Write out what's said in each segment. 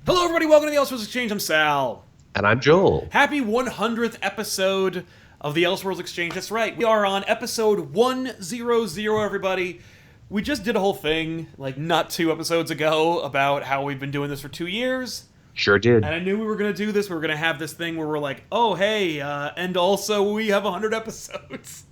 Hello, everybody. Welcome to the Elseworlds Exchange. I'm Sal. And I'm Joel. Happy 100th episode of the Elseworlds Exchange. That's right. We are on episode 100, everybody. We just did a whole thing, like not 2 episodes ago, about how we've been doing this for 2 years. Sure did. And I knew we were going to do this. We were going to have this thing where we're like, oh, hey, and also we have 100 episodes.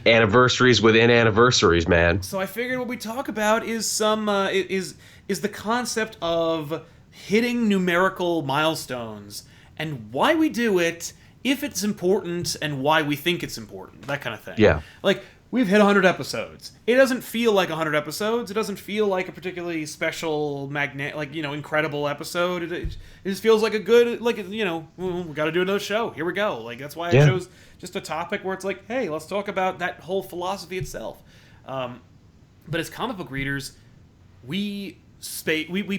Anniversaries within anniversaries, man. So I figured what we talk about is is the concept of hitting numerical milestones and why we do it, if it's important, and why we think it's important. That kind of thing. Yeah. Like, we've hit 100 episodes. It doesn't feel like 100 episodes. It doesn't feel like a particularly special, incredible episode. It just feels like a good, we got to do another show. Here we go. Like, that's why I chose just a topic where it's like, hey, let's talk about that whole philosophy itself. But as comic book readers, we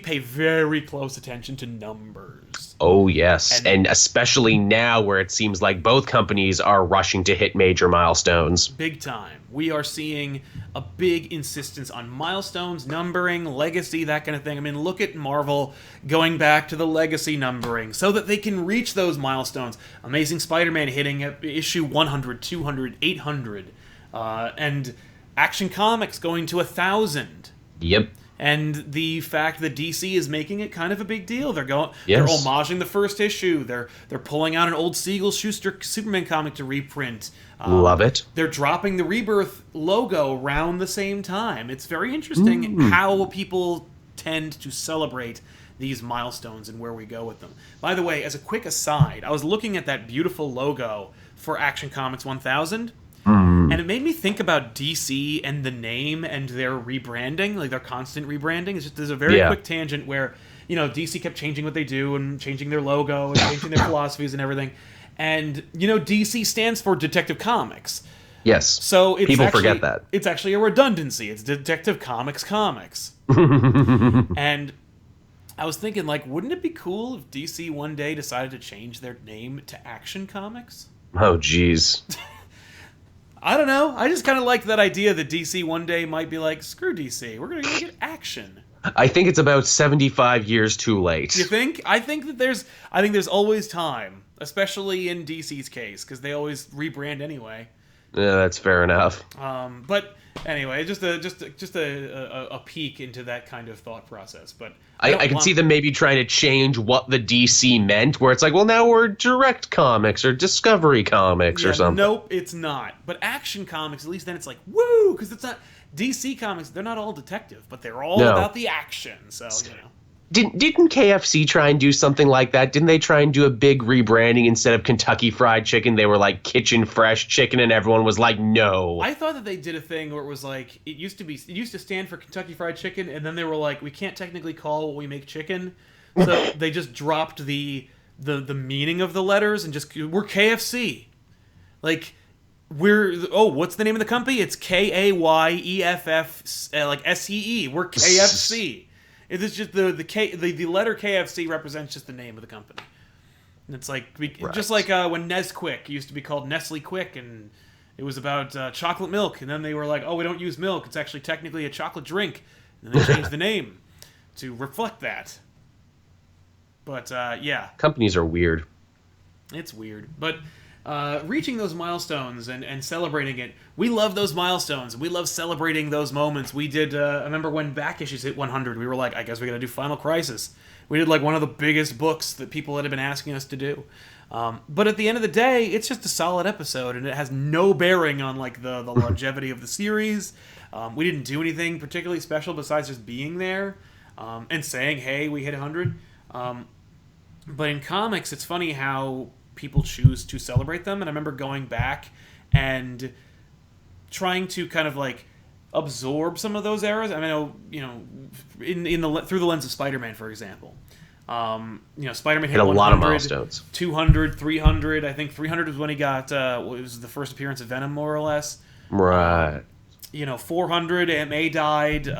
pay very close attention to numbers. Oh, yes. And especially now where it seems like both companies are rushing to hit major milestones. Big time. We are seeing a big insistence on milestones, numbering, legacy, that kind of thing. I mean, look at Marvel going back to the legacy numbering so that they can reach those milestones. Amazing Spider-Man hitting issue 100, 200, 800. And Action Comics going to 1,000. Yep. And the fact that DC is making it kind of a big deal. They're homaging the first issue. They're pulling out an old Siegel-Schuster Superman comic to reprint. Love it. They're dropping the Rebirth logo around the same time. It's very interesting how people tend to celebrate these milestones and where we go with them. By the way, as a quick aside, I was looking at that beautiful logo for Action Comics 1000. And it made me think about DC and the name and their rebranding, like their constant rebranding. It's just, there's a very quick tangent where, DC kept changing what they do and changing their logo and changing their philosophies and everything. And, DC stands for Detective Comics. Yes. So people forget that. It's actually a redundancy. It's Detective Comics. And I was thinking, wouldn't it be cool if DC one day decided to change their name to Action Comics? Oh, jeez. I don't know. I just kind of like that idea that DC one day might be like, screw DC. We're going to get Action. I think it's about 75 years too late. You think? I think there's always time, especially in DC's case, because they always rebrand anyway. Yeah, that's fair enough. But anyway, just a peek into that kind of thought process. But I can see them maybe trying to change what the DC meant, where it's like, well, now we're Direct Comics or Discovery Comics or something. Nope, it's not. But Action Comics, at least then it's like, woo, because it's not DC Comics. They're not all detective, but they're all about the action. So Didn't KFC try and do something like that? Didn't they try and do a big rebranding instead of Kentucky Fried Chicken? They were like Kitchen Fresh Chicken, and everyone was like, no. I thought that they did a thing where it was like, it used to stand for Kentucky Fried Chicken, and then they were like, we can't technically call what we make chicken, so they just dropped the meaning of the letters and just, we're KFC. What's the name of the company? It's KAYEFF, SEE. We're KFC. It's just the letter KFC represents just the name of the company. And it's like, just like when Nesquik used to be called Nestle Quick, and it was about chocolate milk, and then they were like, oh, we don't use milk, it's actually technically a chocolate drink. And then they changed the name to reflect that. But, yeah. Companies are weird. It's weird. But reaching those milestones and celebrating it, we love those milestones. We love celebrating those moments. We did, I remember when back issues hit 100, we were like, I guess we gotta do Final Crisis. We did one of the biggest books that people had been asking us to do. But at the end of the day, it's just a solid episode, and it has no bearing on the longevity of the series. We didn't do anything particularly special besides just being there and saying, hey, we hit 100. But in comics, it's funny how people choose to celebrate them, and I remember going back and trying to kind of absorb some of those eras. I mean, through the lens of Spider-Man, for example. Spider-Man hit a lot of milestones. 200, 300. I think 300 was when he got was the first appearance of Venom, more or less. Right. 400, Aunt May died.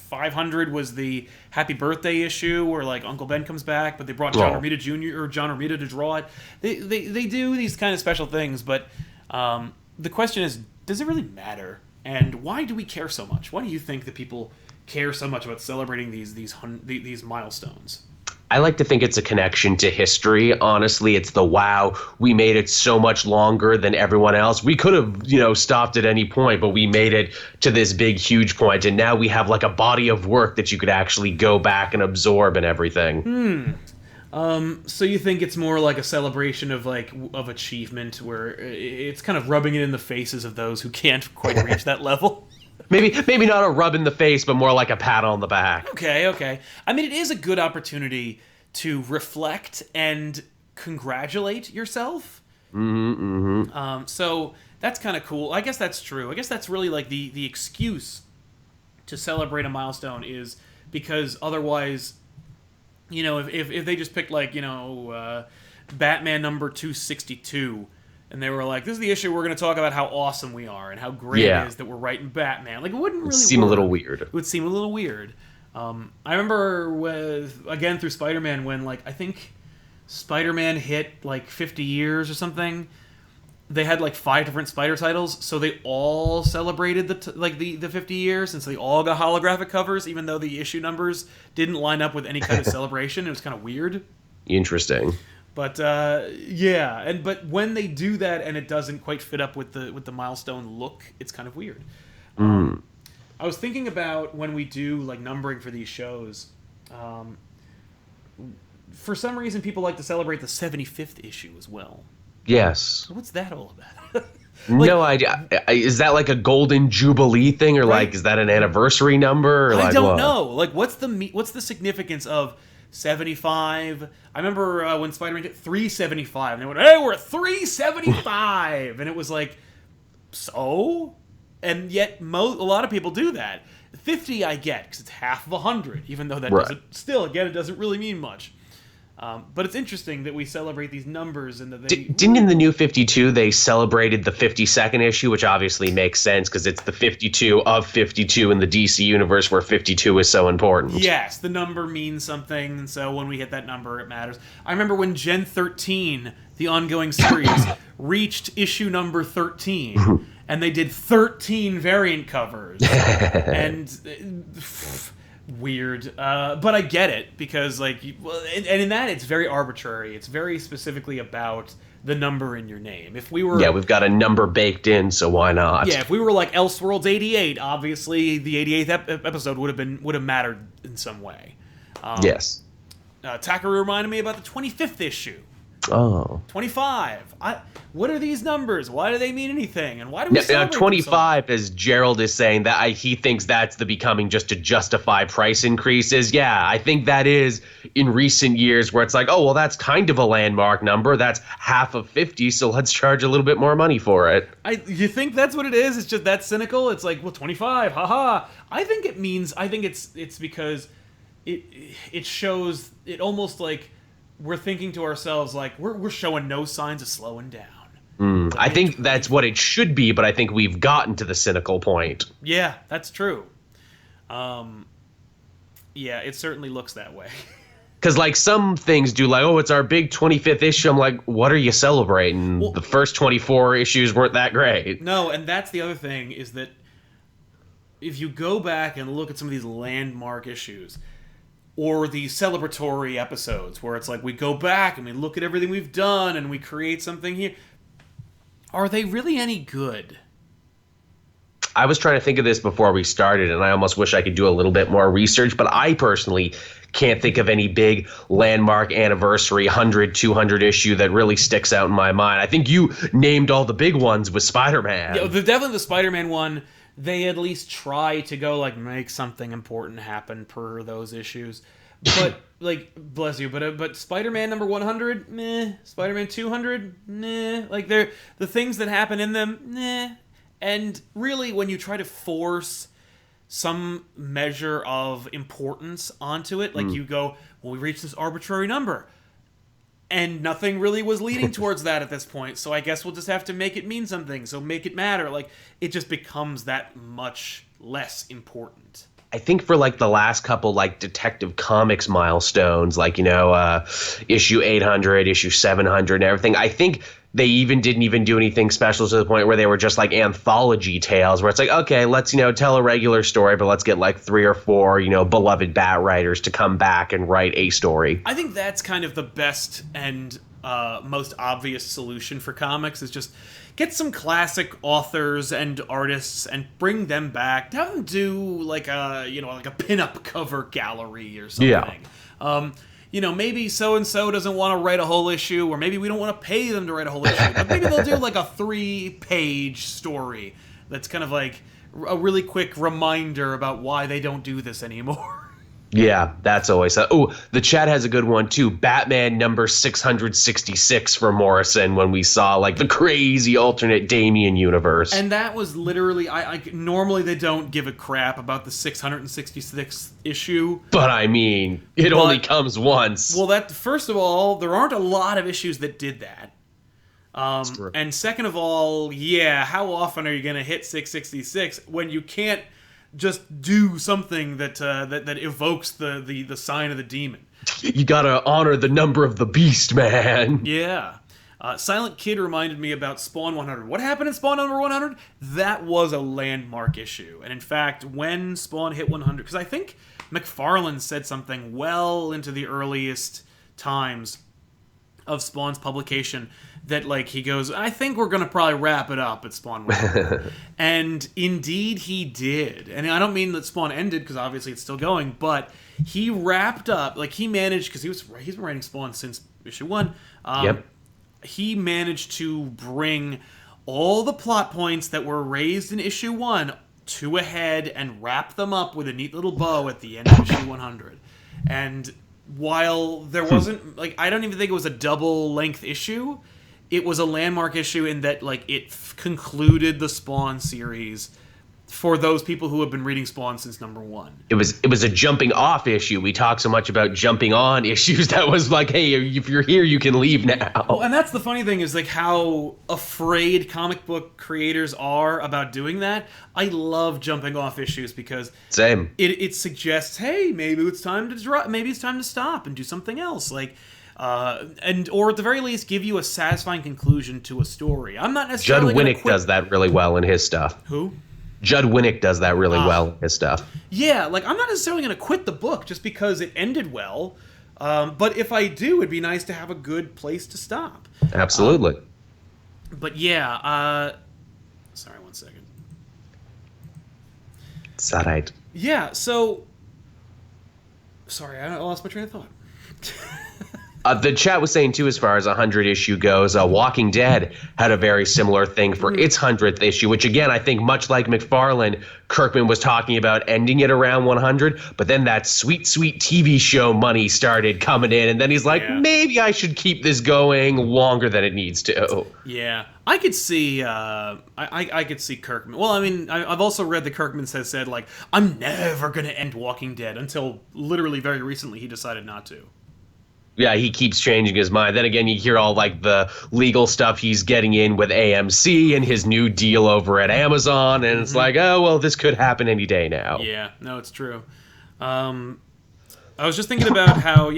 500 was the Happy Birthday issue where Uncle Ben comes back, but they brought John Romita Jr. or John Romita to draw it. They do these kind of special things, but the question is, does it really matter? And why do we care so much? Why do you think that people care so much about celebrating these milestones? I like to think it's a connection to history. Honestly, it's the wow, we made it so much longer than everyone else. We could have, stopped at any point, but we made it to this big, huge point, and now we have like a body of work that you could actually go back and absorb and everything. So you think it's more like a celebration of achievement, where it's kind of rubbing it in the faces of those who can't quite reach that level? Maybe not a rub in the face, but more like a pat on the back. Okay. I mean, it is a good opportunity to reflect and congratulate yourself. So that's kind of cool. I guess that's true. I guess that's really like the excuse to celebrate a milestone, is because otherwise, if they just picked Batman number 262, and they were like, this is the issue, we're going to talk about how awesome we are and how great it is that we're writing Batman. Like, it wouldn't really seem work. a little weird. It would seem a little weird. I remember through Spider-Man, when I think Spider-Man hit 50 years or something, they had 5 different Spider titles, so they all celebrated the 50 years, and so they all got holographic covers, even though the issue numbers didn't line up with any kind of celebration. It was kind of weird. Interesting. But but when they do that and it doesn't quite fit up with the milestone look, it's kind of weird. I was thinking about when we do numbering for these shows. For some reason, people like to celebrate the 75th issue as well. Yes. What's that all about? No idea. Is that like a golden jubilee thing, or is that an anniversary number? Or I don't know. What's the significance of 75? I remember when Spider-Man hit 375, and they went, "Hey, we're at 375," and it was so. And yet, a lot of people do that. 50, I get, because it's half of 100, even though that it doesn't really mean much. But it's interesting that we celebrate these numbers, and that they didn't in the New 52 they celebrated the 52nd issue, which obviously makes sense because it's the 52 of 52 in the DC universe, where 52 is so important. Yes, the number means something, and so when we hit that number, it matters. I remember when Gen 13, the ongoing series, reached issue number 13, and they did 13 variant covers, and weird, but I get it, because and in that it's very arbitrary. It's very specifically about the number in your name. If we were we've got a number baked in, so why not? If we were like Elseworlds 88, obviously the 88th episode would have mattered in some way. Yes. Takara reminded me about the 25th issue. Oh. 25. What are these numbers? Why do they mean anything? And why do we celebrate 25, as Gerald is saying, that he thinks that's the becoming just to justify price increases. Yeah, I think that is in recent years, where it's like, oh, well, that's kind of a landmark number. That's half of 50, so let's charge a little bit more money for it. You think that's what it is? It's just that cynical? It's like, well, 25, haha. I think it's because it shows, it almost like we're thinking to ourselves, we're showing no signs of slowing down. I think that's what it should be, but I think we've gotten to the cynical point. Yeah, that's true. It certainly looks that way. Because, some things do, it's our big 25th issue. I'm like, what are you celebrating? Well, the first 24 issues weren't that great. No, and that's the other thing, is that if you go back and look at some of these landmark issues, or the celebratory episodes, where it's we go back and we look at everything we've done and we create something here, are they really any good? I was trying to think of this before we started, and I almost wish I could do a little bit more research, but I personally can't think of any big landmark anniversary 100, 200 issue that really sticks out in my mind. I think you named all the big ones with Spider-Man. Yeah, definitely the Spider-Man one. They at least try to go make something important happen per those issues. But bless you, but Spider-Man number 100, meh. Spider-Man 200, meh. They're the things that happen in them, meh. And really, when you try to force some measure of importance onto it, you go, well, we reached this arbitrary number, and nothing really was leading towards that at this point, so I guess we'll just have to make it mean something, so make it matter. It just becomes that much less important. I think for the last couple Detective Comics milestones, issue 800, issue 700 and everything, I think They even didn't even do anything special to the point where they were just like anthology tales where it's like, okay, let's, tell a regular story, but let's get like 3 or 4, beloved Bat writers to come back and write a story. I think that's kind of the best and most obvious solution for comics is just get some classic authors and artists and bring them back. Have them do like a pinup cover gallery or something. Yeah. Maybe so-and-so doesn't want to write a whole issue, or maybe we don't want to pay them to write a whole issue, but maybe they'll do like a 3-page story that's kind of like a really quick reminder about why they don't do this anymore. Yeah, that's always... Oh, the chat has a good one, too. Batman number 666 for Morrison when we saw, like, the crazy alternate Damian universe. And that was literally... normally they don't give a crap about the 666th issue. But, I mean, it only comes once. Well, first of all, there aren't a lot of issues that did that. And second of all, how often are you going to hit 666 when you can't just do something that evokes the sign of the demon? You gotta honor the number of the beast, man. Yeah. Silent Kid reminded me about Spawn 100. What happened in Spawn number 100? That was a landmark issue. And in fact, when Spawn hit 100, because I think McFarlane said something well into the earliest times of Spawn's publication that, like, he goes, I think we're going to probably wrap it up at Spawn 100. And indeed he did. And I don't mean that Spawn ended, because obviously it's still going, but he wrapped up, like, he managed, because he's been writing Spawn since issue 1. Yep. He managed to bring all the plot points that were raised in issue 1 to a head and wrap them up with a neat little bow at the end of issue 100. And while there wasn't, like, I don't even think it was a double-length issue, it was a landmark issue in that, like, it concluded the Spawn series for those people who have been reading Spawn since number 1. It was a jumping off issue. We talk so much about jumping on issues that was like, hey, if you're here, you can leave now. Well, and that's the funny thing is, like, how afraid comic book creators are about doing that. I love jumping off issues because same. It suggests, hey, maybe it's time to drop, maybe it's time to stop and do something else, like. Or at the very least, give you a satisfying conclusion to a story. I'm not necessarily Judd Winnick does that really well in his stuff. Who? Judd Winnick does that really well in his stuff. Yeah, like, I'm not necessarily going to quit the book just because it ended well. But if I do, it'd be nice to have a good place to stop. Absolutely. But yeah, sorry, 1 second. It's all right. Yeah, so... Sorry, I lost my train of thought. The chat was saying, too, as far as a 100 issue goes, Walking Dead had a very similar thing for its 100th issue, which, again, I think much like McFarlane, Kirkman was talking about ending it around 100, but then that sweet, sweet TV show money started coming in, and then he's like, maybe I should keep this going longer than it needs to. Yeah, I could see I could see Kirkman. Well, I mean, I've also read that Kirkman has said, like, I'm never going to end Walking Dead, until literally very recently he decided not to. Yeah, he keeps changing his mind. Then again, you hear all, like, the legal stuff he's getting in with AMC and his new deal over at Amazon, and it's like, oh, well, this could happen any day now. Yeah, no, it's true. I was just thinking about how,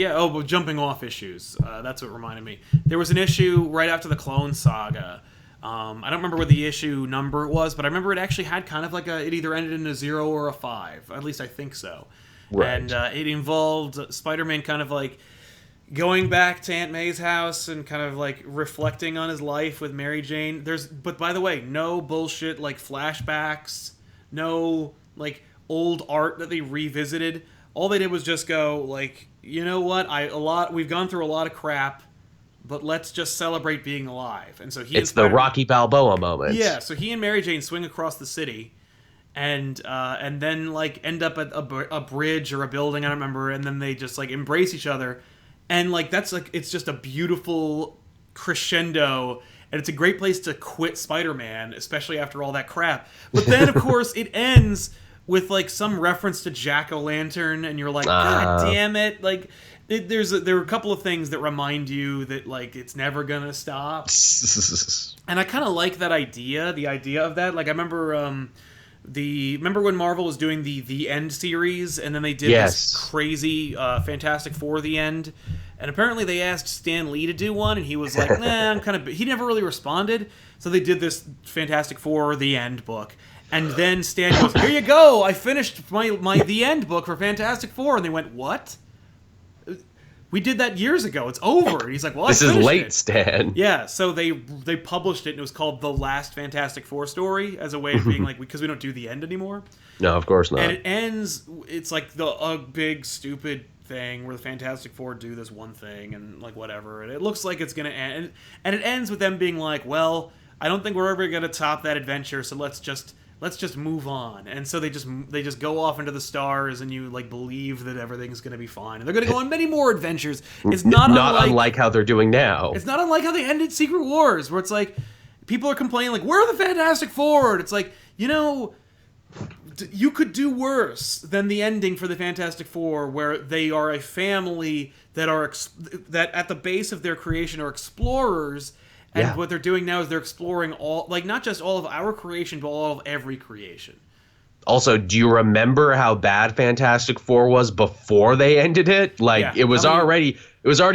jumping off issues. That's what reminded me. There was an issue right after the Clone Saga. I don't remember what the issue number it was, but I remember it actually had kind of like it either ended in a 0 or a 5. At least I think so. Right. And it involved Spider-Man kind of like going back to Aunt May's house and kind of like reflecting on his life with Mary Jane. But by the way, no bullshit like flashbacks, no like old art that they revisited. All they did was just go like, you know what? We've gone through a lot of crap, but let's just celebrate being alive. And so it's the Rocky Balboa moment. Yeah. So he and Mary Jane swing across the city, and then like end up at a bridge or a building, I don't remember, and then they just like embrace each other. And, like, that's, like, it's just a beautiful crescendo, and it's a great place to quit Spider-Man, especially after all that crap. But then, of course, it ends with, like, some reference to Jack-O-Lantern, and you're like, God damn it. Like, there are a couple of things that remind you that, like, it's never gonna stop. And I kind of like that idea, the idea of that. Like, I remember... remember when Marvel was doing the End series, and then they did this crazy Fantastic Four The End, And apparently they asked Stan Lee to do one, and he was like, nah, I'm kind of... He never really responded. So they did this Fantastic Four The End book. And then Stan goes, here you go, I finished my The End book for Fantastic Four. And they went, what? We did that years ago. It's over. And he's like, well, this is late, Stan. Yeah, so they published it, and it was called The Last Fantastic Four Story, as a way of being like, because we don't do The End anymore. No, of course not. And it ends, it's like a big, stupid thing where the Fantastic Four do this one thing, and like whatever, and it looks like it's going to end. And it ends with them being like, well, I don't think we're ever going to top that adventure, so let's just move on. And so they just go off into the stars, and you like believe that everything's going to be fine. And they're going to go on many more adventures. It's not unlike how they're doing now. It's not unlike how they ended Secret Wars, where it's like people are complaining like, where are the Fantastic Four? And it's like, you could do worse than the ending for the Fantastic Four, where they are a family that at the base of their creation are explorers. And what they're doing now is they're exploring all, like, not just all of our creation, but all of every creation. Also, do you remember how bad Fantastic Four was before they ended it? Like, it was already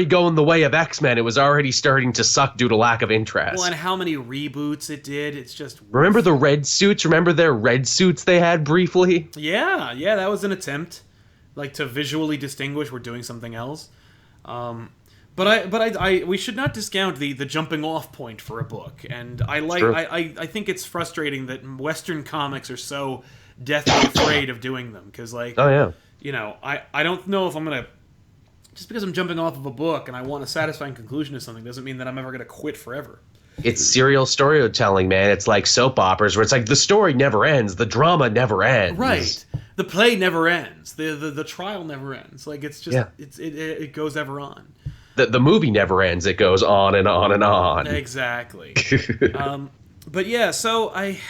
going the way of X-Men. It was already starting to suck due to lack of interest. Well, and how many reboots it did. It's just... Remember the red suits? Remember their red suits they had briefly? Yeah, that was an attempt, like, to visually distinguish we're doing something else. But we should not discount the jumping off point for a book, and I think it's frustrating that Western comics are so deathly afraid of doing them, because like, I don't know if I'm gonna, just because I'm jumping off of a book and I want a satisfying conclusion to something doesn't mean that I'm ever gonna quit forever. It's serial storytelling, man. It's like soap operas where it's like the story never ends, the drama never ends. Right. The play never ends. The trial never ends. Like it's just it goes ever on. The movie never ends. It goes on and on and on. Exactly. But yeah, so I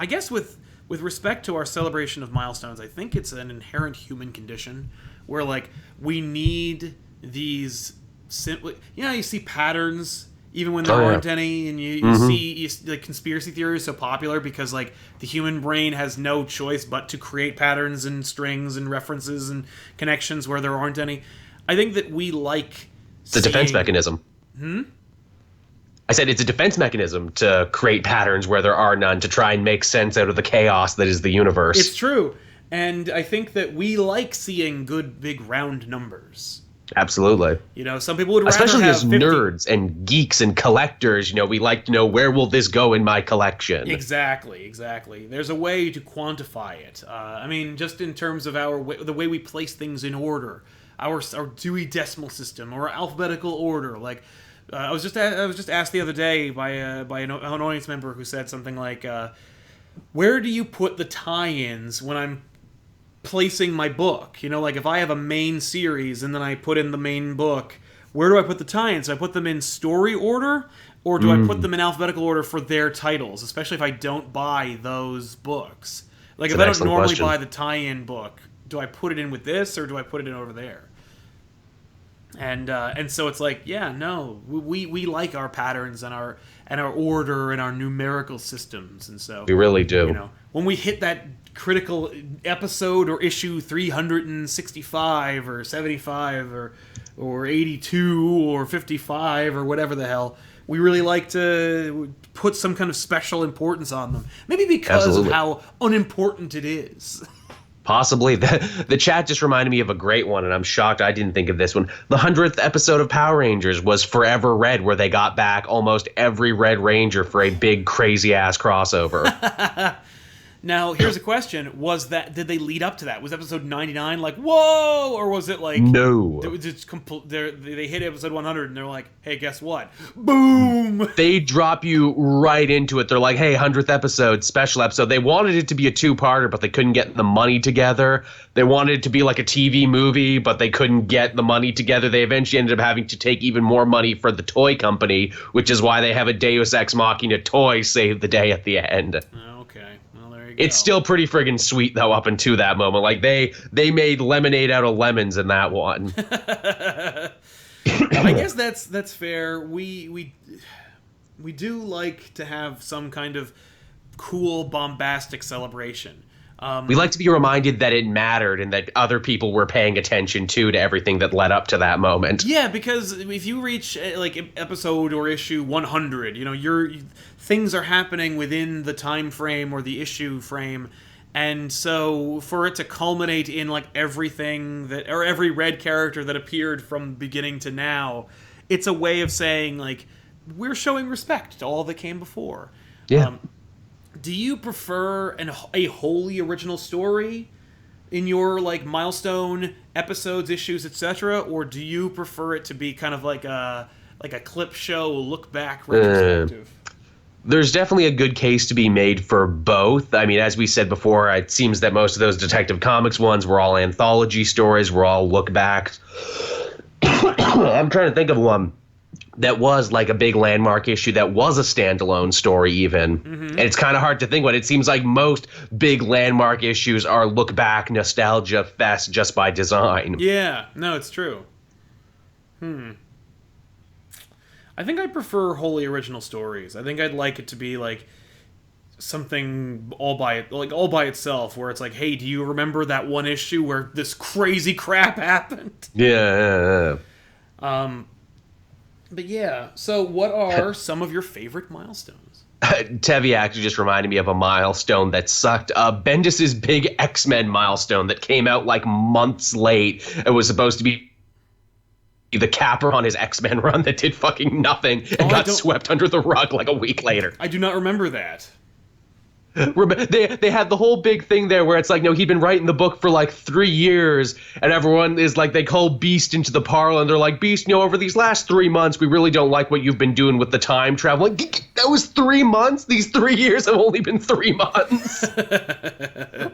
guess with respect to our celebration of milestones, I think it's an inherent human condition where like we need these simply, you see patterns even when there aren't any, and you see like conspiracy theories so popular because like the human brain has no choice but to create patterns and strings and references and connections where there aren't any. I think that we like it's a defense mechanism. I said it's a defense mechanism to create patterns where there are none, to try and make sense out of the chaos that is the universe. It's true. And I think that we like seeing good, big, round numbers. Absolutely. Some people would rather especially have as 50... nerds and geeks and collectors, we like to know, where will this go in my collection? Exactly. There's a way to quantify it. Just in terms of the way we place things in order, our Dewey Decimal System or alphabetical order. Like, I was just asked the other day by an audience member who said something like, "Where do you put the tie-ins when I'm placing my book? Like if I have a main series and then I put in the main book, where do I put the tie-ins? Do I put them in story order, or do I put them in alphabetical order for their titles? Especially if I don't buy those books. Like if I don't normally buy the tie-in book, do I put it in with this or do I put it in over there?" And so it's like, we like our patterns and our order and our numerical systems, and so we really do. When we hit that critical episode or issue 365 or 75 or 82 or 55 or whatever the hell, we really like to put some kind of special importance on them. Maybe because of how unimportant it is. Possibly. The chat just reminded me of a great one, and I'm shocked I didn't think of this one. The 100th episode of Power Rangers was Forever Red, where they got back almost every Red Ranger for a big, crazy-ass crossover. Now, here's a question. Did they lead up to that? Was episode 99 like, whoa? Or was it like... No. It was just they hit episode 100 and they're like, hey, guess what? Boom! They drop you right into it. They're like, hey, 100th episode, special episode. They wanted it to be a two-parter, but they couldn't get the money together. They wanted it to be like a TV movie, but they couldn't get the money together. They eventually ended up having to take even more money for the toy company, which is why they have a Deus Ex Machina toy save the day at the end. Okay. It's still pretty friggin' sweet, though, up until that moment. Like, they made lemonade out of lemons in that one. I guess that's fair. We do like to have some kind of cool, bombastic celebration. We like to be reminded that it mattered and that other people were paying attention to everything that led up to that moment. Yeah, because if you reach like episode or issue 100, things are happening within the time frame or the issue frame, and so for it to culminate in like everything that or every red character that appeared from beginning to now, it's a way of saying like we're showing respect to all that came before. Yeah. Do you prefer a wholly original story in your like milestone episodes, issues, etc., or do you prefer it to be kind of like a clip show, look back retrospective? There's definitely a good case to be made for both. I mean, as we said before, it seems that most of those Detective Comics ones were all anthology stories, were all look backs. I'm trying to think of one that was like a big landmark issue that was a standalone story even. Mm-hmm. And it's kind of hard to think what it seems like most big landmark issues are look back nostalgia fest just by design. Yeah, no, it's true. I think I prefer wholly original stories. I think I'd like it to be like something all by itself, where it's like, hey, do you remember that one issue where this crazy crap happened? Yeah. But yeah, so what are some of your favorite milestones? Tevi actually just reminded me of a milestone that sucked. Bendis's big X-Men milestone that came out like months late. It was supposed to be the capper on his X-Men run that did fucking nothing and got swept under the rug like a week later. I do not remember that. They had the whole big thing there where it's like, no, he'd been writing the book for like 3 years, and everyone is like, they call Beast into the parlor and they're like, Beast, over these last 3 months, we really don't like what you've been doing with the time travel. Like, that was 3 months? These 3 years have only been 3 months.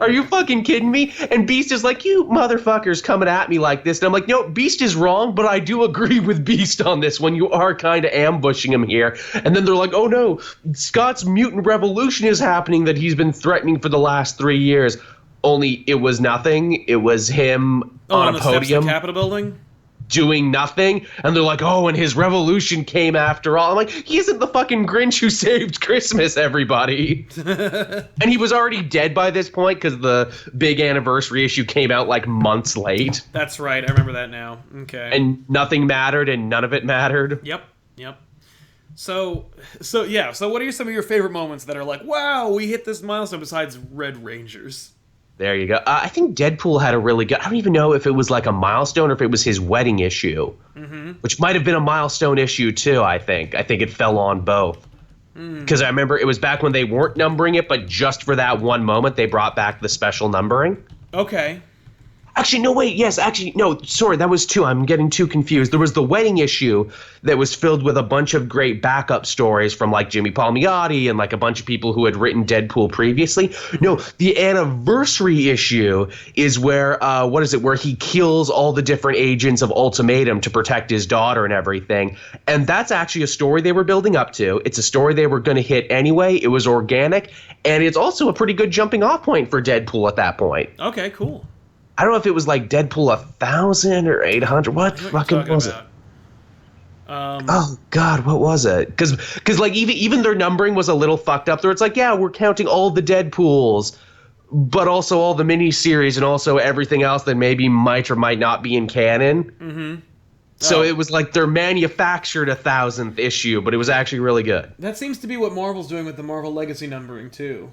Are you fucking kidding me? And Beast is like, you motherfuckers coming at me like this. And I'm like, no, Beast is wrong, but I do agree with Beast on this one. You are kind of ambushing him here. And then they're like, oh no, Scott's mutant revolution is happening that he's been threatening for the last 3 years. Only it was nothing. It was him on a podium, the Capitol building, doing nothing. And they're like, oh, and his revolution came after all. I'm like, he isn't the fucking Grinch who saved Christmas, everybody. And he was already dead by this point because the big anniversary issue came out like months late. That's right. I remember that now. Okay. And nothing mattered and none of it mattered. Yep. So yeah. So what are some of your favorite moments that are like, wow, we hit this milestone besides Red Rangers? There you go. I think Deadpool had a really good... I don't even know if it was like a milestone or if it was his wedding issue, which might have been a milestone issue too, I think. I think it fell on both. Because I remember it was back when they weren't numbering it, but just for that one moment, they brought back the special numbering. Okay. Actually, no, wait, yes, actually, no, sorry, that was two. I'm getting too confused. There was the wedding issue that was filled with a bunch of great backup stories from, like, Jimmy Palmiotti and, like, a bunch of people who had written Deadpool previously. No, the anniversary issue is where, where he kills all the different agents of Ultimatum to protect his daughter and everything. And that's actually a story they were building up to. It's a story they were going to hit anyway. It was organic, and it's also a pretty good jumping off point for Deadpool at that point. Okay, cool. I don't know if it was like Deadpool 1,000 or 800. What fucking was it? Oh God, what was it? Because like even their numbering was a little fucked up. There, it's like, yeah, we're counting all the Deadpools, but also all the miniseries and also everything else that maybe might or might not be in canon. Mm-hmm. So it was like they're manufactured 1,000th issue, but it was actually really good. That seems to be what Marvel's doing with the Marvel Legacy numbering too.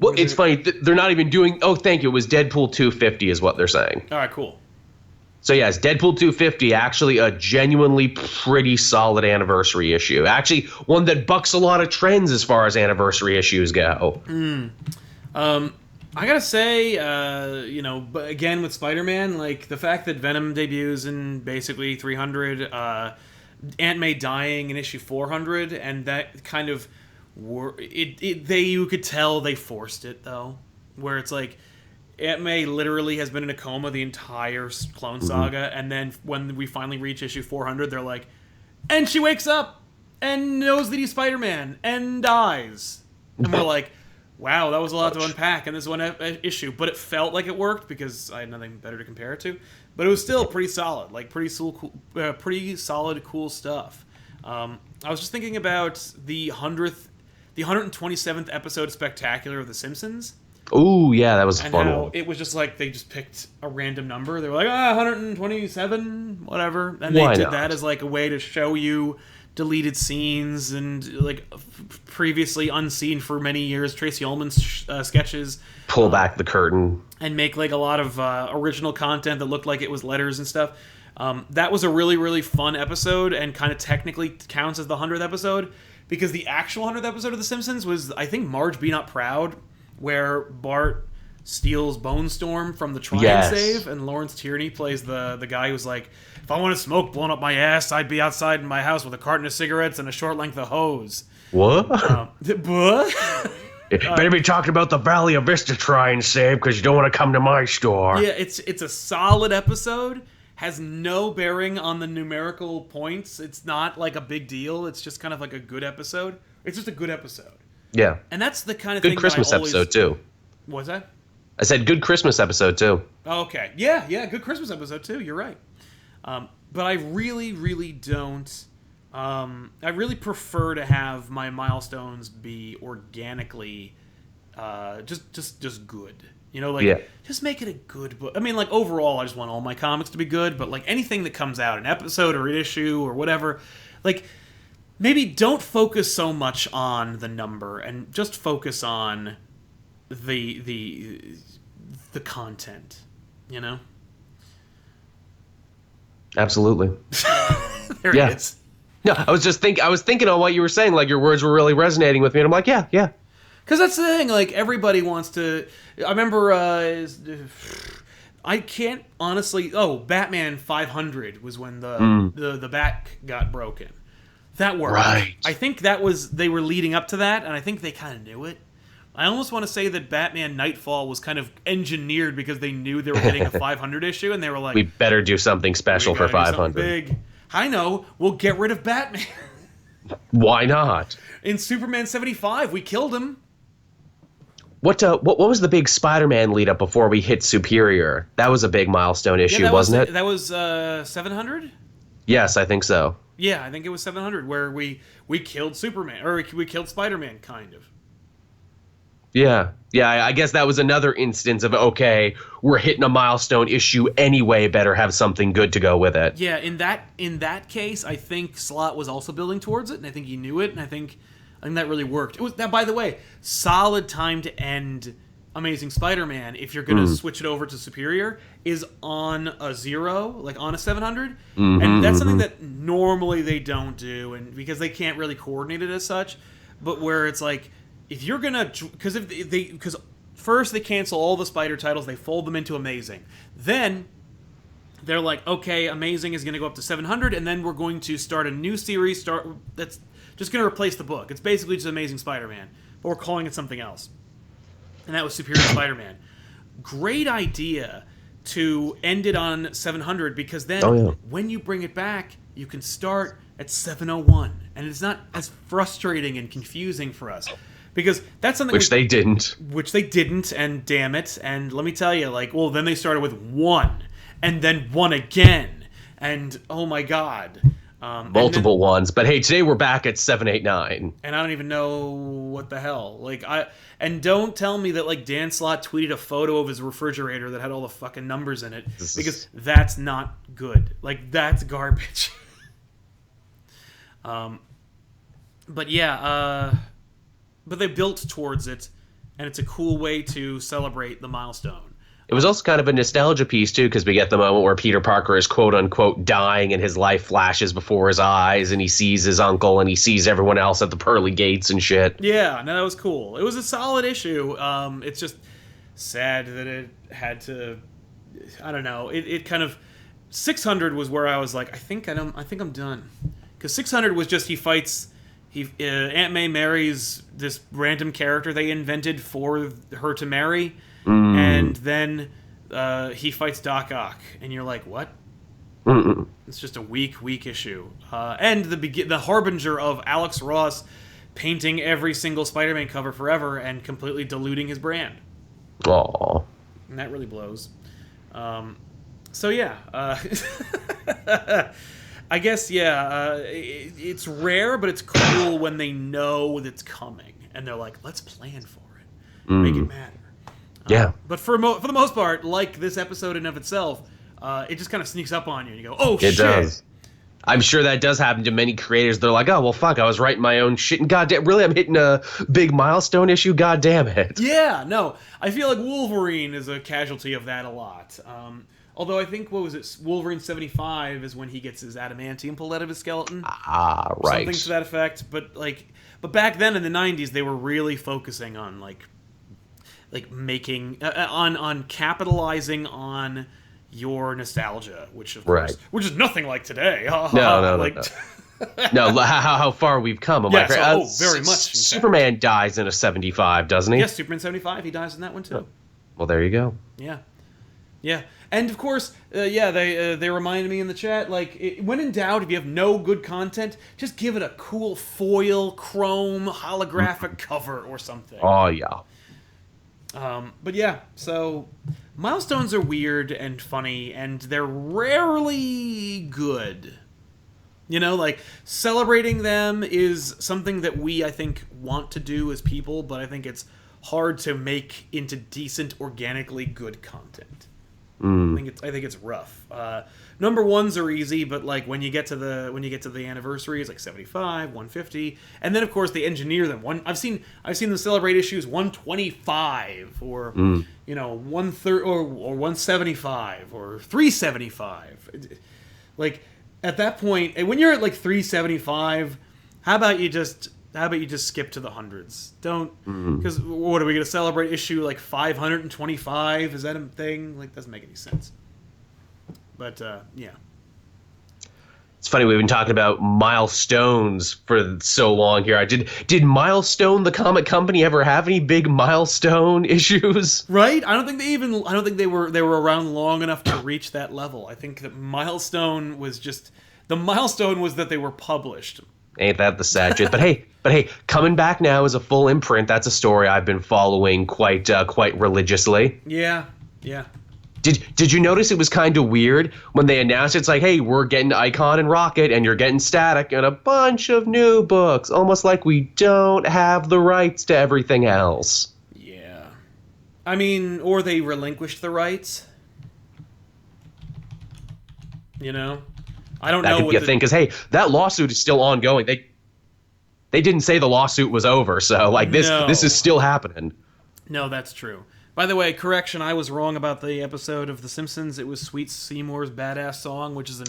Well, it's funny. They're not even doing... Oh, thank you. It was Deadpool 250 is what they're saying. All right, cool. So, yes, Deadpool 250, actually a genuinely pretty solid anniversary issue. Actually, one that bucks a lot of trends as far as anniversary issues go. I gotta say, but again, with Spider-Man, like, the fact that Venom debuts in basically 300, Aunt May dying in issue 400, and that kind of... you could tell they forced it though, where it's like Aunt May literally has been in a coma the entire Clone Saga, and then when we finally reach issue 400, they're like, and she wakes up and knows that he's Spider-Man and dies, and we're like, wow, that was a lot to unpack in this one issue, but it felt like it worked because I had nothing better to compare it to, but it was still pretty solid, like pretty solid, cool stuff. I was just thinking about the 127th episode Spectacular of The Simpsons. Ooh, yeah, that was a And fun how one. it was just like they just picked a random number. They were like, 127, whatever. And they Why did not? that as like a way to show you deleted scenes and like previously unseen for many years Tracy Ullman's sketches. Pull back the curtain. And make like a lot of original content that looked like it was letters and stuff. That was a really, really fun episode and kind of technically counts as the 100th episode because the actual 100th episode of The Simpsons was, I think, Marge Be Not Proud, where Bart steals Bone Storm from the Try and Save, and Lawrence Tierney plays the guy who's like, if I wanted smoke blown up my ass, I'd be outside in my house with a carton of cigarettes and a short length of hose. What? What? Better be talking about the Valley of Vista Try and Save because you don't want to come to my store. Yeah, it's a solid episode. Has no bearing on the numerical points. It's not like a big deal. It's just kind of like a good episode. It's just a good episode. Yeah. And that's the kind of Good thing Christmas that I always... episode, too. What's that? I said good Christmas episode, too. Oh, okay. Yeah, good Christmas episode, too. You're right. But I really, really don't... I really prefer to have my milestones be organically just good. You know, like, just make it a good book. I mean, like, overall, I just want all my comics to be good, but, like, anything that comes out, an episode or an issue or whatever, like, maybe don't focus so much on the number and just focus on the content, you know? Absolutely. There it is. No, I was thinking on what you were saying, like, your words were really resonating with me, and I'm like, yeah. Because that's the thing, like, everybody wants to... I remember, I can't honestly... Oh, Batman 500 was when the bat got broken. That worked. Right. I think that was... They were leading up to that, and I think they kind of knew it. I almost want to say that Batman Nightfall was kind of engineered because they knew they were getting a 500 issue, and they were like... We better do something special for 500. Big. I know. We'll get rid of Batman. Why not? In Superman 75, we killed him. What was the big Spider-Man lead up before we hit Superior? That was a big milestone issue, wasn't it? That was 700? Yes, I think so. Yeah, I think it was 700 where we killed Superman, or we killed Spider-Man, kind of. Yeah, I guess that was another instance of, okay, we're hitting a milestone issue anyway, better have something good to go with it. Yeah, in that case, I think Slott was also building towards it, and I think he knew it, and I think that really worked. It was that, by the way, solid time to end Amazing Spider-Man if you're going to switch it over to Superior is on a 0, like on a 700. And that's something that normally they don't do, and because they can't really coordinate it as such, but where it's like, if you're going to... Because first they cancel all the Spider titles, they fold them into Amazing. Then they're like, okay, Amazing is going to go up to 700, and then we're going to start a new series that's just going to replace the book. It's basically just Amazing Spider-Man, but we're calling it something else. And that was Superior Spider-Man. Great idea to end it on 700, because then when you bring it back, you can start at 701, and it's not as frustrating and confusing for us. Because that's something they didn't. Which they didn't, and damn it. And let me tell you, like, well, then they started with 1, and then 1 again, and oh my god. Multiple ones, but hey, today we're back at 789. And I don't even know what the hell. Like, and don't tell me that, like, Dan Slott tweeted a photo of his refrigerator that had all the fucking numbers in it, because that's not good. Like, that's garbage. But yeah, but they built towards it, and it's a cool way to celebrate the milestone. It was also kind of a nostalgia piece, too, because we get the moment where Peter Parker is quote-unquote dying and his life flashes before his eyes, and he sees his uncle, and he sees everyone else at the pearly gates and shit. Yeah, no, that was cool. It was a solid issue. It's just sad that it had to... I don't know. It kind of... 600 was where I was like, I think I'm done. Because 600 was just Aunt May marries this random character they invented for her to marry, and then he fights Doc Ock, and you're like, what? It's just a weak issue. And the harbinger of Alex Ross painting every single Spider-Man cover forever and completely diluting his brand. Aww. And that really blows. So yeah. I guess, yeah, it's rare, but it's cool when they know that it's coming. And they're like, let's plan for it. Make it matter. Yeah. But for the most part, like this episode in of itself, it just kind of sneaks up on you, and you go, "Oh It shit!" does. I'm sure that does happen to many creators. They're like, "Oh well, fuck! I was writing my own shit, and goddamn, really, I'm hitting a big milestone issue. God damn it!" Yeah, no, I feel like Wolverine is a casualty of that a lot. Although I think what was it, Wolverine 75 is when he gets his adamantium pulled out of his skeleton. Ah, right. Something to that effect. But back then in the 90s, they were really focusing on like making on capitalizing on your nostalgia, which of course, which is nothing like today. No. like, no. No, how far we've come. Yeah, very much. Superman dies in a 75, doesn't he? Yes, Superman 75. He dies in that one too. Oh. Well, there you go. Yeah, and of course, they reminded me in the chat, like, when in doubt, if you have no good content, just give it a cool foil, chrome, holographic cover or something. Oh, yeah. But yeah, so milestones are weird and funny, and they're rarely good. You know, like, celebrating them is something that we, I think, want to do as people, but I think it's hard to make into decent, organically good content. I think it's rough. Number ones are easy, but like when you get to the anniversary, it's like 75, 150, and then of course they engineer them. I've seen them celebrate issues 125 or 130 or 175 or 375. Like at that point, and when you're at like 375, how about you just skip to the hundreds? Don't, because what are we going to celebrate issue like 525? Is that a thing? Like, doesn't make any sense. But yeah, it's funny we've been talking about milestones for so long here. Did Milestone, the comic company, ever have any big milestone issues? Right? I don't think they were around long enough to reach that level. I think that milestone was that they were published. Ain't that the sad truth? But hey, coming back now as a full imprint. That's a story I've been following quite religiously. Yeah. Did you notice it was kind of weird when they announced it's like, hey, we're getting Icon and Rocket, and you're getting Static and a bunch of new books, almost like we don't have the rights to everything else. Yeah, I mean, or they relinquished the rights. You know. I don't know. That could be a thing, because hey, that lawsuit is still ongoing. They didn't say the lawsuit was over, so like this is still happening. No, that's true. By the way, correction, I was wrong about the episode of The Simpsons. It was Sweet Seymour's Badass Song, which is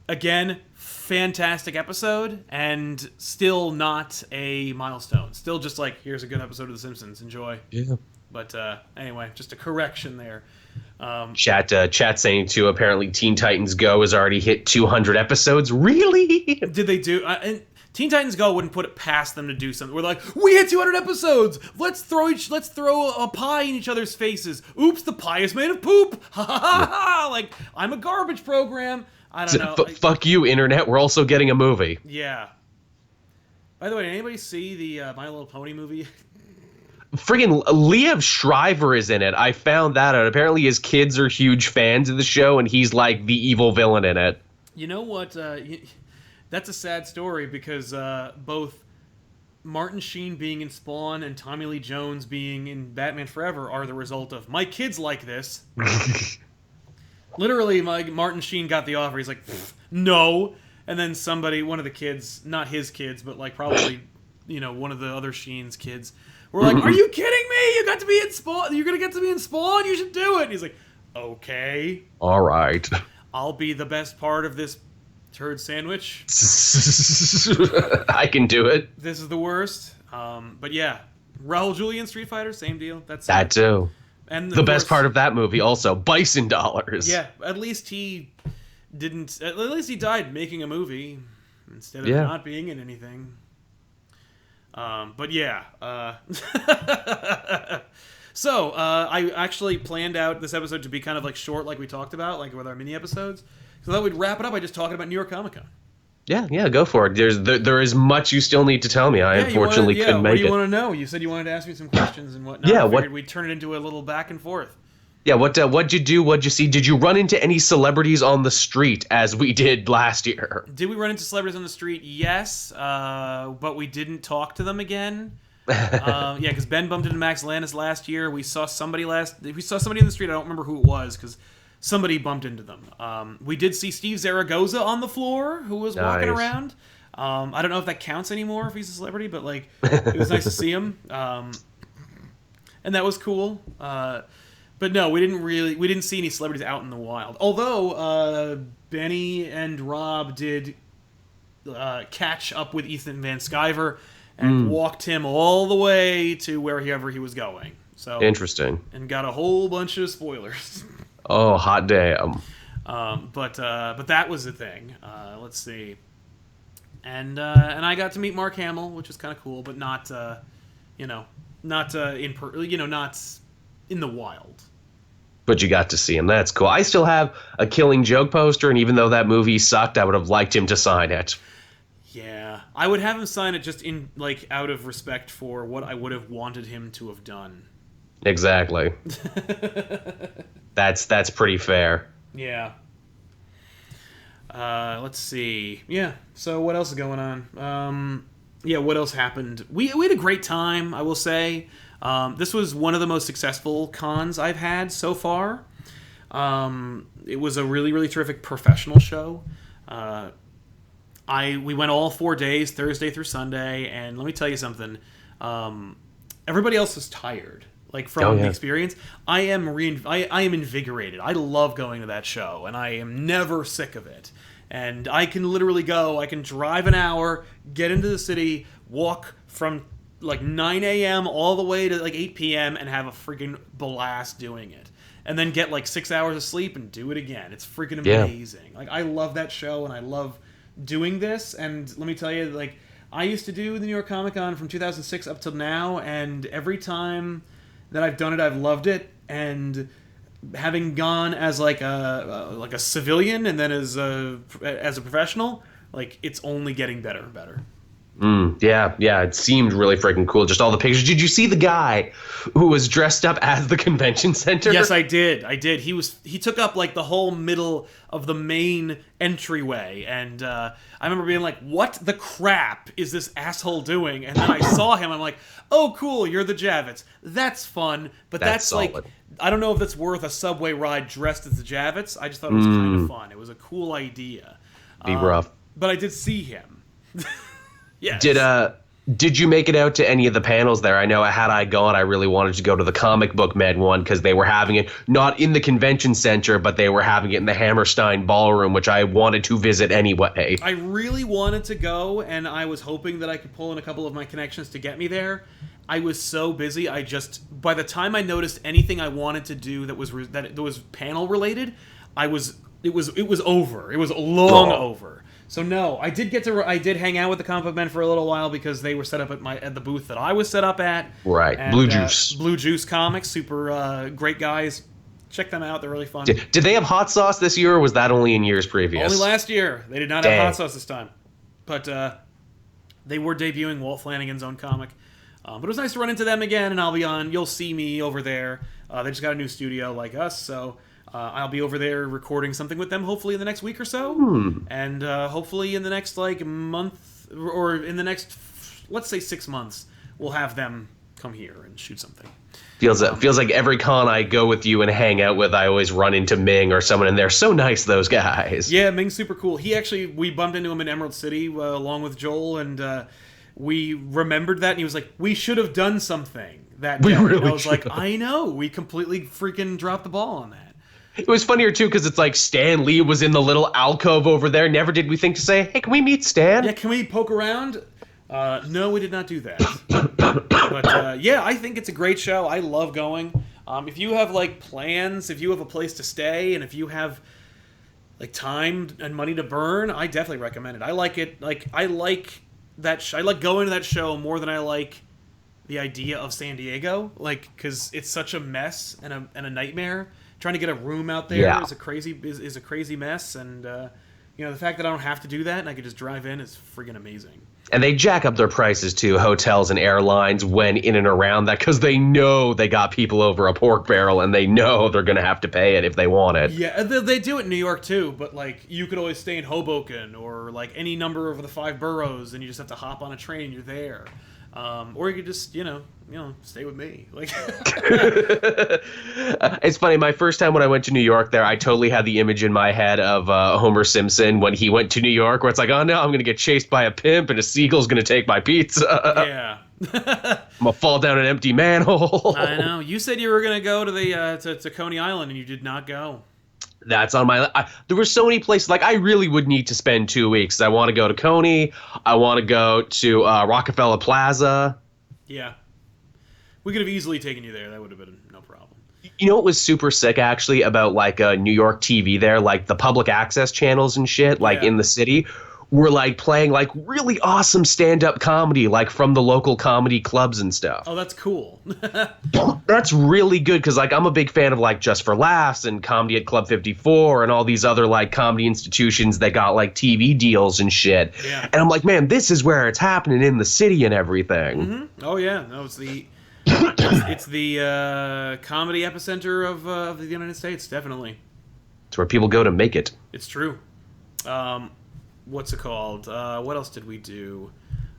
again, fantastic episode, and still not a milestone. Still just like, here's a good episode of The Simpsons. Enjoy. Yeah. But anyway, just a correction there. Chat saying too, apparently Teen Titans Go has already hit 200 episodes. Really? Did they do? And Teen Titans Go wouldn't put it past them to do something. We're like, we hit 200 episodes. Let's throw a pie in each other's faces. Oops, the pie is made of poop. Ha ha ha ha! Like, I'm a garbage program. I don't know. Fuck you, internet. We're also getting a movie. Yeah. By the way, did anybody see the My Little Pony movie? Friggin' Liev Schreiber is in it. I found that out. Apparently his kids are huge fans of the show, and he's like the evil villain in it. You know what? That's a sad story, because both Martin Sheen being in Spawn and Tommy Lee Jones being in Batman Forever are the result of, my kids like this. Literally, Martin Sheen got the offer. He's like, no. And then one of the kids, not his kids, but like probably, one of the other Sheen's kids, were like, are you kidding me? You got to be in Spawn. You're going to get to be in Spawn. You should do it. And he's like, okay. All right. I'll be the best part of this turd sandwich. I can do it. This is the worst. But yeah, Raul Julian Street Fighter, same deal. That's that too. And the best part of that movie also, Bison dollars. Yeah, at least he didn't. At least he died making a movie instead of not being in anything. But yeah. So I actually planned out this episode to be kind of like short, like we talked about, like with our mini episodes. So that we'd wrap it up by just talking about New York Comic Con. Yeah, go for it. There is much you still need to tell me. I unfortunately couldn't make it. What do you want to know? You said you wanted to ask me some questions and whatnot. Yeah, I figured we'd turn it into a little back and forth. Yeah, what'd you do? What'd you see? Did you run into any celebrities on the street as we did last year? Did we run into celebrities on the street? Yes, but we didn't talk to them again. Yeah, because Ben bumped into Max Landis last year. We saw somebody in the street. I don't remember who it was because somebody bumped into them. We did see Steve Zaragoza on the floor, who was walking Nice. around. I don't know if that counts anymore if he's a celebrity, but like it was nice to see him, and that was cool. But no, we didn't see any celebrities out in the wild. Although Benny and Rob did catch up with Ethan Van Sciver and walked him all the way to wherever he was going. So Interesting. and got a whole bunch of spoilers. Oh, hot damn. But that was the thing. Let's see. And I got to meet Mark Hamill, which was kind of cool, but not not in the wild. But you got to see him. That's cool. I still have a Killing Joke poster, and even though that movie sucked, I would have liked him to sign it. Yeah, I would have him sign it just in out of respect for what I would have wanted him to have done. Exactly. That's pretty fair. Yeah. Let's see. Yeah. So what else is going on? Yeah. What else happened? We had a great time, I will say. This was one of the most successful cons I've had so far. It was a really, really terrific professional show. We went all 4 days, Thursday through Sunday, and let me tell you something. Everybody else was tired, from the experience. I am invigorated. I love going to that show, and I am never sick of it. And I can literally go. I can drive an hour, get into the city, walk from 9 a.m. all the way to 8 p.m. and have a freaking blast doing it. And then get 6 hours of sleep and do it again. It's freaking amazing. I love that show and I love doing this. And let me tell you, I used to do the New York Comic Con from 2006 up till now, and every time that I've done it, I've loved it. And having gone as a civilian and then as a professional, it's only getting better and better. Yeah, it seemed really freaking cool. Just all the pictures. Did you see the guy who was dressed up as the convention center? Yes, I did. He took up the whole middle of the main entryway, and I remember being like, "What the crap is this asshole doing?" And then I saw him. I'm like, "Oh, cool, you're the Javits. That's fun." But that's solid. I don't know if that's worth a subway ride dressed as the Javits. I just thought it was kind of fun. It was a cool idea. Be rough. But I did see him. Yes. Did you make it out to any of the panels there? I know had I gone, I really wanted to go to the Comic Book Med one because they were having it not in the convention center, but they were having it in the Hammerstein Ballroom, which I wanted to visit anyway. I really wanted to go, and I was hoping that I could pull in a couple of my connections to get me there. I was so busy. By the time I noticed anything I wanted to do that was panel related, it was over. It was long over. So no, I did hang out with the Comic Book Men for a little while because they were set up at the booth that I was set up at. Right, and, Blue Juice Comics, super great guys. Check them out; they're really fun. Did they have hot sauce this year, or was that only in years previous? Only last year. They did not have hot sauce this time, but they were debuting Walt Flanagan's own comic. But it was nice to run into them again, and you'll see me over there. They just got a new studio like us, so I'll be over there recording something with them hopefully in the next week or so. And hopefully in the next month, or in the next, let's say 6 months, we'll have them come here and shoot something. Feels like every con I go with you and hang out with, I always run into Ming or someone, and they're so nice, those guys. Yeah, Ming's super cool. We bumped into him in Emerald City along with Joel, and we remembered that, and he was like, "We should have done something that day." Really and I was should. like, "I know, we completely freaking dropped the ball on that." It was funnier too because it's like Stan Lee was in the little alcove over there. Never did we think to say, "Hey, can we meet Stan?" Yeah, can we poke around? No, we did not do that. But yeah, I think it's a great show. I love going. If you have plans, if you have a place to stay, and if you have time and money to burn, I definitely recommend it. I like it. I like that. I like going to that show more than I like the idea of San Diego. Because it's such a mess and a nightmare. Trying to get a room out there is a crazy mess, and the fact that I don't have to do that and I can just drive in is friggin' amazing. And they jack up their prices to hotels and airlines when in and around that because they know they got people over a pork barrel and they know they're going to have to pay it if they want it. Yeah, they do it in New York too, but you could always stay in Hoboken or any number of the 5 boroughs and you just have to hop on a train and you're there. Or you could just, stay with me. Like, It's funny. My first time when I went to New York there, I totally had the image in my head of Homer Simpson when he went to New York, where it's like, oh no, I'm going to get chased by a pimp and a seagull's going to take my pizza. yeah. I'm going to fall down an empty manhole. I know. You said you were going to go to the to Coney Island, and you did not go. That's on my. There were so many places. Like, I really would need to spend 2 weeks. I want to go to Coney. I want to go to Rockefeller Plaza. Yeah. We could have easily taken you there. That would have been no problem. You know what was super sick, actually, about, like, New York TV there? Like, the public access channels and shit, like, in the city, were, like, playing, like, really awesome stand-up comedy, like, from the local comedy clubs and stuff. Oh, that's cool. That's really good, because, like, I'm a big fan of, like, Just for Laughs and Comedy at Club 54 and all these other, like, comedy institutions that got, like, TV deals and shit. Yeah. And I'm like, man, this is where it's happening in the city and everything. Mm-hmm. Oh, yeah. No, it's the comedy epicenter of the United States, definitely. It's where people go to make it. It's true. What's it called? What else did we do?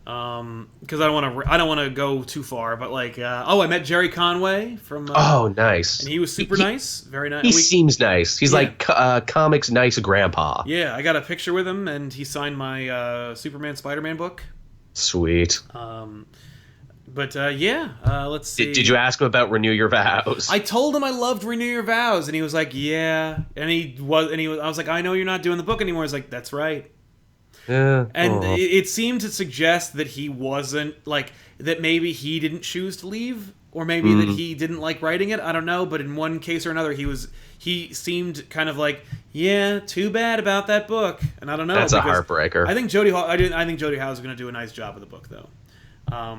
Because I don't want to go too far, but like, I met Jerry Conway from. Oh, nice! And he was super nice, very nice. He seems nice. He's like comics nice grandpa. Yeah, I got a picture with him, and he signed my Superman Spider-Man book. Sweet. Let's see. Did you ask him about Renew Your Vows? I told him I loved Renew Your Vows, and he was like, "Yeah." I was like, "I know you're not doing the book anymore." He's like, "That's right." Yeah. And it seemed to suggest that he wasn't, like, that maybe he didn't choose to leave, or maybe that he didn't like writing it. I don't know, but in one case or another, he seemed kind of like, yeah, too bad about that book. And I don't know. That's a heartbreaker. I think Jody Howe is going to do a nice job of the book, though.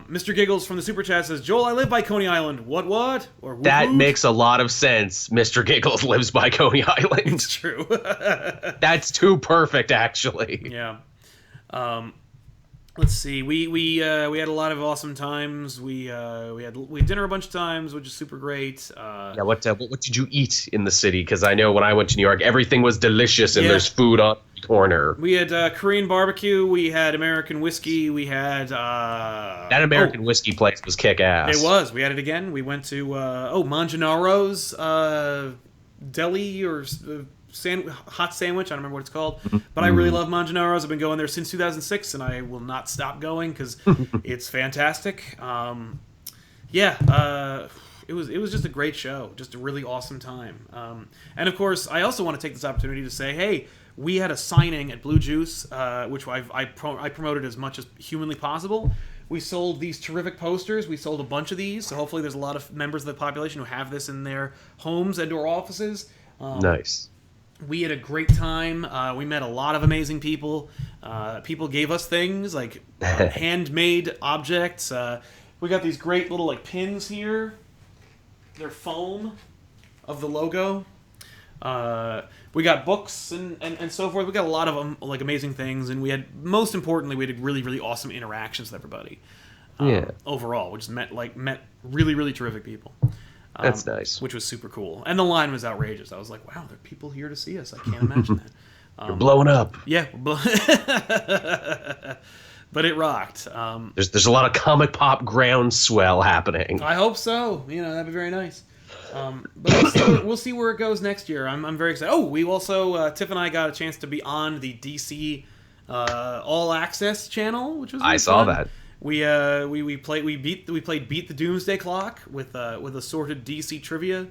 Mr. Giggles from the Super Chat says, Joel, I live by Coney Island. What? Or that makes a lot of sense. Mr. Giggles lives by Coney Island. It's true. That's too perfect, actually. Yeah. Let's see. We had a lot of awesome times. We had dinner a bunch of times, which is super great. What did you eat in the city? Because I know when I went to New York, everything was delicious, and there's food on the corner. We had Korean barbecue. We had American whiskey. We had that American whiskey place was kick ass. It was. We had it again. We went to Mangianaro's deli or. Hot sandwich, I don't remember what it's called, but I really love Mangianaro's. I've been going there since 2006, and I will not stop going because it's fantastic. It was just a great show, just a really awesome time. And of course, I also want to take this opportunity to say, hey, we had a signing at Blue Juice, which I promoted as much as humanly possible. We sold these terrific posters. We sold a bunch of these, so hopefully there's a lot of members of the population who have this in their homes and or offices. Nice. We had a great time. We met a lot of amazing people. People gave us things like handmade objects. We got these great little like pins here. They're foam of the logo. We got books and so forth. We got a lot of like amazing things, and most importantly, we had really, really awesome interactions with everybody. Overall, which met really, really terrific people. That's nice. Which was super cool. And the line was outrageous. I was like, wow, there are people here to see us. I can't imagine that. You're blowing up. Yeah. But it rocked. There's a lot of ComicPOP groundswell happening. I hope so. That'd be very nice. But we'll see where it goes next year. I'm very excited. Oh, we also, Tiff and I got a chance to be on the DC All Access channel, which was really saw fun. that. We played Beat the Doomsday Clock with assorted DC trivia.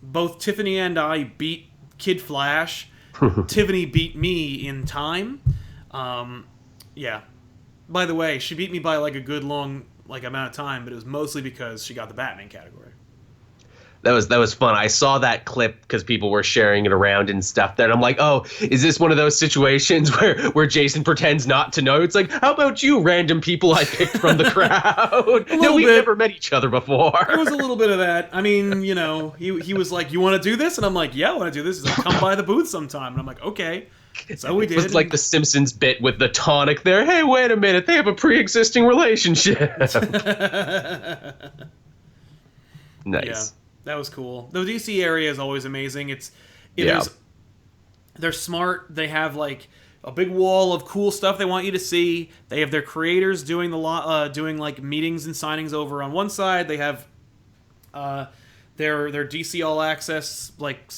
Both Tiffany and I beat Kid Flash. Tiffany beat me in time. Yeah. By the way, she beat me by like a good long amount of time, but it was mostly because she got the Batman category. That was fun. I saw that clip because people were sharing it around and stuff. That I'm like, oh, is this one of those situations where Jason pretends not to know? It's like, how about you, random people I picked from the crowd? No, we've never met each other before. There was a little bit of that. I mean, he was like, you want to do this? And I'm like, yeah, I want to do this. He's like, come by the booth sometime. And I'm like, okay. So we did. It was like the Simpsons bit with the tonic there. Hey, wait a minute. They have a pre-existing relationship. Nice. Yeah. That was cool. The DC area is always amazing. They're smart. They have a big wall of cool stuff they want you to see. They have their creators doing doing like meetings and signings over on one side. They have their DC All Access like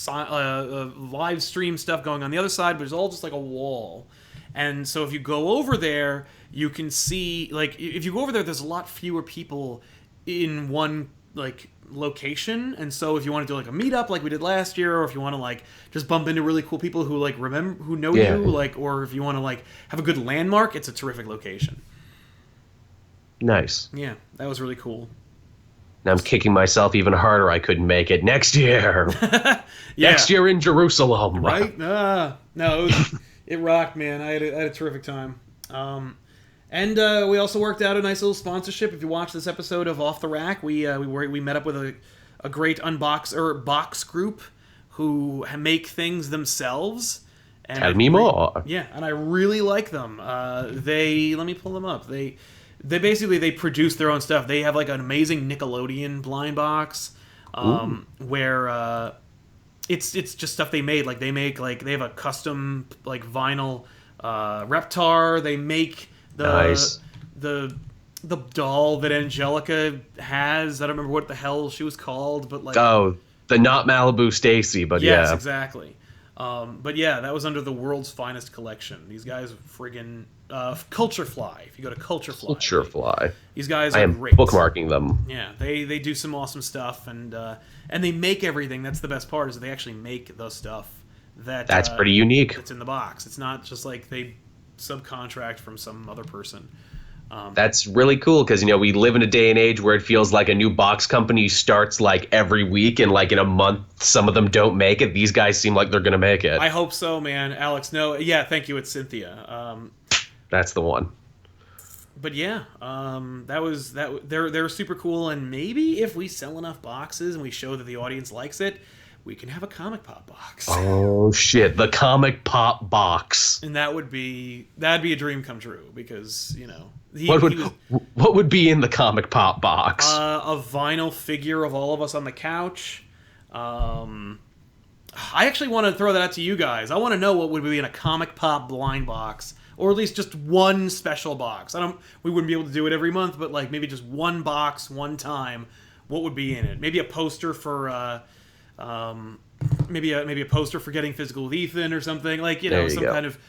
live stream stuff going on the other side, but it's all just like a wall. And so if you go over there, you can see, like, if you go over there, there's a lot fewer people in one like location. And so if you want to do like a meetup like we did last year, or if you want to like just bump into really cool people who like who know you, like, or if you want to like have a good landmark, it's a terrific location. Nice. Yeah, that was really cool. Now I'm kicking myself even harder. I couldn't make it next year. Next year in Jerusalem. Right? No, it rocked, man. I had a terrific time. And we also worked out a nice little sponsorship. If you watch this episode of Off the Rack, we met up with a great box group who make things themselves. And Tell me more. Yeah, and I really like them. Let me pull them up. They basically produce their own stuff. They have like an amazing Nickelodeon blind box where it's just stuff they made. Like they have a custom like vinyl Reptar. They make the doll that Angelica has. I don't remember what the hell she was called, but like the not Malibu Stacy, but yes, exactly. But yeah, that was under the World's Finest Collection. These guys friggin' Culture Fly. If you go to Culture Fly, these guys are great. Bookmarking them. Yeah, they do some awesome stuff, and they make everything. That's the best part, is that they actually make the stuff that's pretty unique. It's in the box. It's not just like they subcontract from some other person. That's really cool, because we live in a day and age where it feels like a new box company starts like every week, and like in a month some of them don't make it. These guys seem like they're gonna make it. I hope so, man. Alex, no, yeah, thank you. It's Cynthia. That's the one. But yeah, they're super cool, and maybe if we sell enough boxes and we show that the audience likes it, we can have a ComicPOP box. Oh shit, the ComicPOP box. And that'd be a dream come true, because what would be in the ComicPOP box? A vinyl figure of all of us on the couch. I actually want to throw that out to you guys. I want to know what would be in a ComicPOP blind box, or at least just one special box. We wouldn't be able to do it every month, but like maybe just one box, one time. What would be in it? Maybe a poster for maybe a poster for Getting Physical with Ethan or something, like some kind of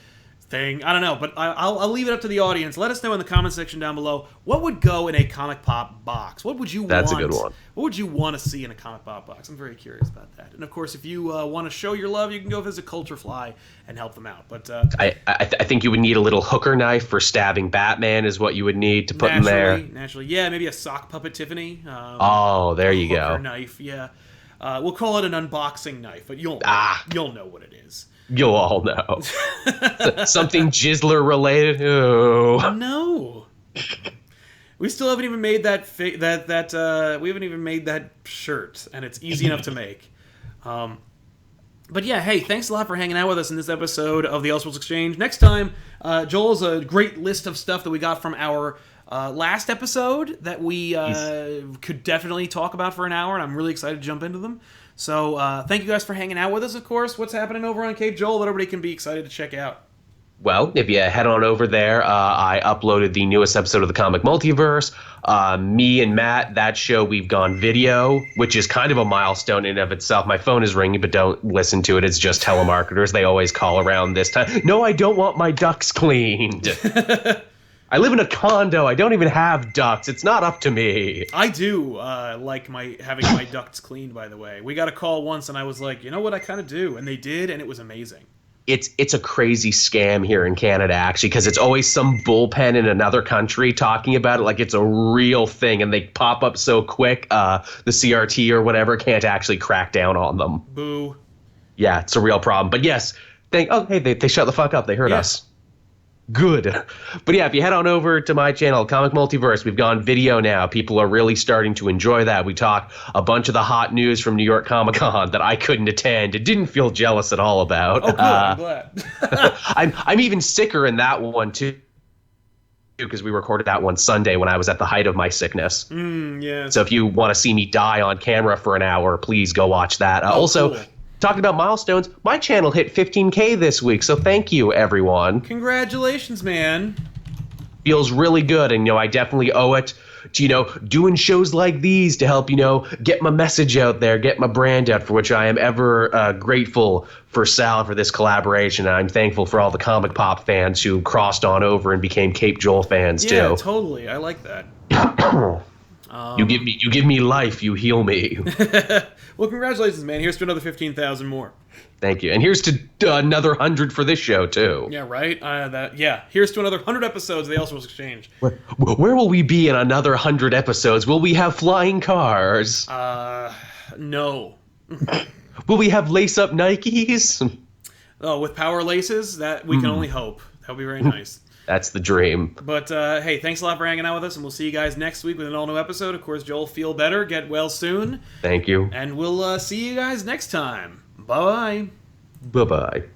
thing. I don't know, but I'll leave it up to the audience. Let us know in the comment section down below what would go in a ComicPOP box. What would you want? That's a good one. What would you want to see in a ComicPOP box? I'm very curious about that. And of course, if you want to show your love, you can go visit Culture Fly and help them out. But I think you would need a little hooker knife for stabbing Batman, is what you would need to put in there. Naturally, yeah, maybe a sock puppet Tiffany. There you go. Hooker knife, yeah. We'll call it an unboxing knife, but you'll know what it is. You'll all know. Something Jizzler related. Oh. No. We still haven't even made that we haven't even made that shirt, and it's easy enough to make. But yeah, hey, thanks a lot for hanging out with us in this episode of the Elseworlds Exchange. Next time, Joel's a great list of stuff that we got from our last episode that we could definitely talk about for an hour, and I'm really excited to jump into them. So thank you guys for hanging out with us, of course. What's happening over on Cape Joel that everybody can be excited to check out? Well, if you head on over there, I uploaded the newest episode of the Comic Multiverse. Me and Matt, that show, we've gone video, which is kind of a milestone in and of itself. My phone is ringing, but don't listen to it. It's just telemarketers. They always call around this time. No, I don't want my ducts cleaned. I live in a condo. I don't even have ducts. It's not up to me. I do like having my ducts cleaned, by the way. We got a call once, and I was like, you know what, I kind of do. And they did, and it was amazing. It's a crazy scam here in Canada, actually, because it's always some bullpen in another country talking about it like it's a real thing, and they pop up so quick, the CRT or whatever can't actually crack down on them. Boo. Yeah, it's a real problem. But yes, they shut the fuck up. They heard us. Good. But yeah, if you head on over to my channel, Comic Multiverse, we've gone video now. People are really starting to enjoy that. We talk a bunch of the hot news from New York Comic Con that I couldn't attend and didn't feel jealous at all about. Oh, good. I'm glad. I'm even sicker in that one, too, because we recorded that one Sunday when I was at the height of my sickness. Yeah. So if you want to see me die on camera for an hour, please go watch that. Also, cool. Talking about milestones, my channel hit 15K this week, so thank you, everyone. Congratulations, man. Feels really good, and I definitely owe it to doing shows like these to help get my message out there, get my brand out, for which I am ever grateful for Sal for this collaboration. And I'm thankful for all the ComicPOP fans who crossed on over and became Cape Joel fans too. Yeah, totally. I like that. You give me life, you heal me. Well, congratulations, man. Here's to another 15,000 more. Thank you. And here's to another 100 for this show, too. Yeah, right? Here's to another 100 episodes of the Elseworlds Exchange. Where will we be in another 100 episodes? Will we have flying cars? No. Will we have lace-up Nikes? Oh, with power laces? That we can only hope. That would be very nice. That's the dream. But, hey, thanks a lot for hanging out with us, and we'll see you guys next week with an all-new episode. Of course, Joel, feel better. Get well soon. Thank you. And we'll see you guys next time. Bye-bye. Bye-bye.